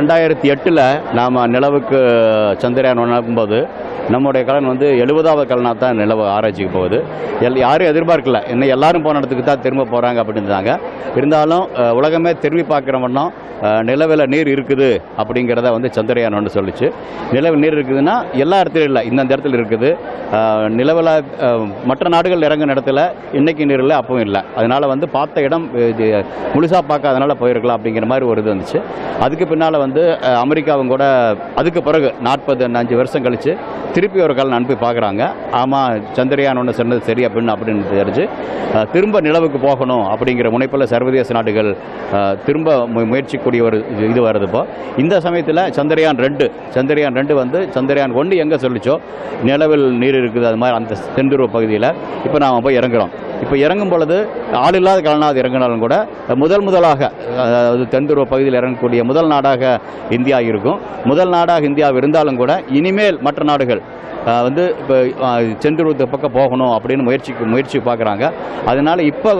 2008 நாம் நிலவுக்கு சந்திரயான் அனுப்பும்போது நம்முடைய கலன் 70வது கலனாக தான் நிலவு ஆராய்ச்சிக்கு போகுது. யாரும் எதிர்பார்க்கல, இன்னும் எல்லாரும் போன இடத்துக்கு தான் திரும்ப போகிறாங்க அப்படின்றாங்க. இருந்தாலும் உலகமே திரும்பி பார்க்குற வண்ணம் நிலவில் நீர் இருக்குது அப்படிங்கிறத சந்திரயான் ஒன்று சொல்லிச்சு. நிலவில் நீர் இருக்குதுன்னா எல்லா இடத்துலையும் இல்லை, இந்தந்த இடத்துல இருக்குது. நிலவில் மற்ற நாடுகள் இறங்கின இடத்துல இன்றைக்கி நீர் இல்லை, அப்பவும் இல்லை. அதனால் பார்த்த இடம் முழுசாக பார்க்காதனால போயிருக்கலாம் அப்படிங்கிற மாதிரி ஒரு இது வந்துச்சு. அதுக்கு பின்னால் அமெரிக்காவும் கூட அதுக்கு பிறகு 45 வருஷம் கழித்து திருப்பி ஒரு கலன் அனுப்பி பார்க்குறாங்க. ஆமாம், சந்திரயான் ஒன்று சொன்னது சரி அப்படின்னு தெரிஞ்சு திரும்ப நிலவுக்கு போகணும் அப்படிங்கிற முனைப்பில் சர்வதேச நாடுகள் திரும்ப முயற்சிக்கூடிய ஒரு இது வருது. இப்போ இந்த சமயத்தில் சந்திரயான் 2 சந்திரயான் 1 எங்கே சொல்லிச்சோ நிலவில் நீர் இருக்குது, அது மாதிரி அந்த தென்துருவ பகுதியில் இப்போ நாம் போய் இறங்குறோம். இப்போ இறங்கும் பொழுது ஆள் இல்லாத கலனாக இப்போனாலும் கூட முதலாக தென்துருவ பகுதியில் இறங்கக்கூடிய முதல் நாடாக இந்தியா இருக்கும். முதல் நாடாக இந்தியா இருந்தாலும் கூட இனிமேல் மற்ற நாடுகள் இப்போ தென்துருவத்து பக்கம் போகணும் அப்படின்னு முயற்சி பார்க்குறாங்க. அதனால் இப்போ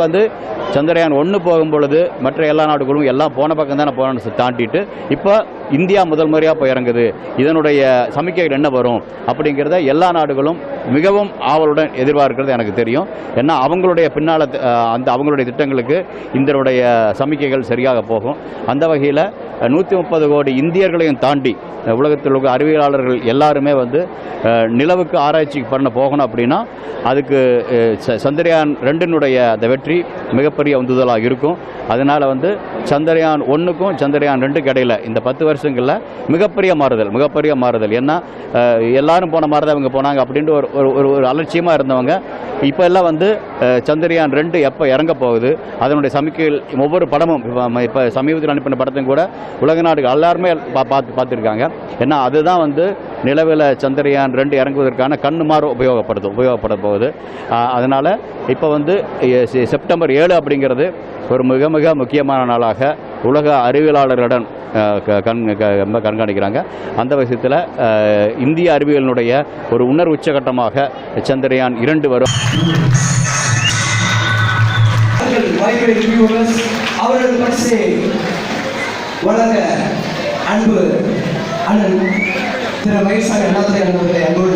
சந்திரயான் 1 போகும் பொழுது மற்ற எல்லா நாடுகளும் எல்லாம் போன பக்கம் தானே போகணும்னு தாண்டிட்டு இப்போ இந்தியா முதல் முறையாக போய் இறங்குது. இதனுடைய சமிக்கைகள் என்ன வரும் அப்படிங்கிறத எல்லா நாடுகளும் மிகவும் ஆவலுடன் எதிர்பார்க்கிறது எனக்கு தெரியும். ஏன்னா அவங்களுடைய பின்னால் அவங்களுடைய திட்டங்களுக்கு இதனுடைய சமிக்கைகள் சரியாக போகும். அந்த வகையில் 130 கோடி இந்தியர்களையும் தாண்டி உலகத்தில் உள்ள அறிவியலாளர்கள் எல்லாருமே நிலவுக்கு ஆராய்ச்சி பண்ண போகணும் அப்படின்னா அதுக்கு சந்திரயான் 2னுடைய அந்த வெற்றி மிகப்பெரிய உந்துதலாக இருக்கும். அதனால் சந்திரயான் 1க்கும் சந்திரயான் 2க்கு இடையில் இந்த 10 வருஷங்களில் மிகப்பெரிய மாறுதல். ஏன்னா எல்லாரும் போன மாதிரி தான் இவங்க போனாங்க அப்படின்ட்டு ஒரு அலட்சியமாக இருந்தவங்க இப்போ எல்லாம் சந்திரயான் 2 எப்போ இறங்க போகுது, அதனுடைய சமிக்கைகள் ஒவ்வொரு படமும் இப்போ சமீபத்தில் அனுப்பின படத்தையும் கூட உலக நாடுகள் எல்லாருமே பார்த்துருக்காங்க. ஏன்னா அதுதான் நிலவில் சந்திரயான் 2 இறங்குவதற்கான கண்ணுமாறு உபயோகப்பட போகுது. அதனால் இப்போ செப்டம்பர் 7 அப்படிங்கிறது ஒரு மிக மிக முக்கியமான நாளாக உலக அறிவியலாளர்களுடன் கண்காணிக்கிறாங்க. அந்த விஷயத்தில் இந்திய அறிவியலினுடைய ஒரு உணர்வு உச்சகட்டமாக சந்திரயான் 2 வரும். அவர்கள் பற்றி வளர அன்பு அண்ணன் திரு மகேசாமி அண்ணாதுரை அவர்களை அன்போடு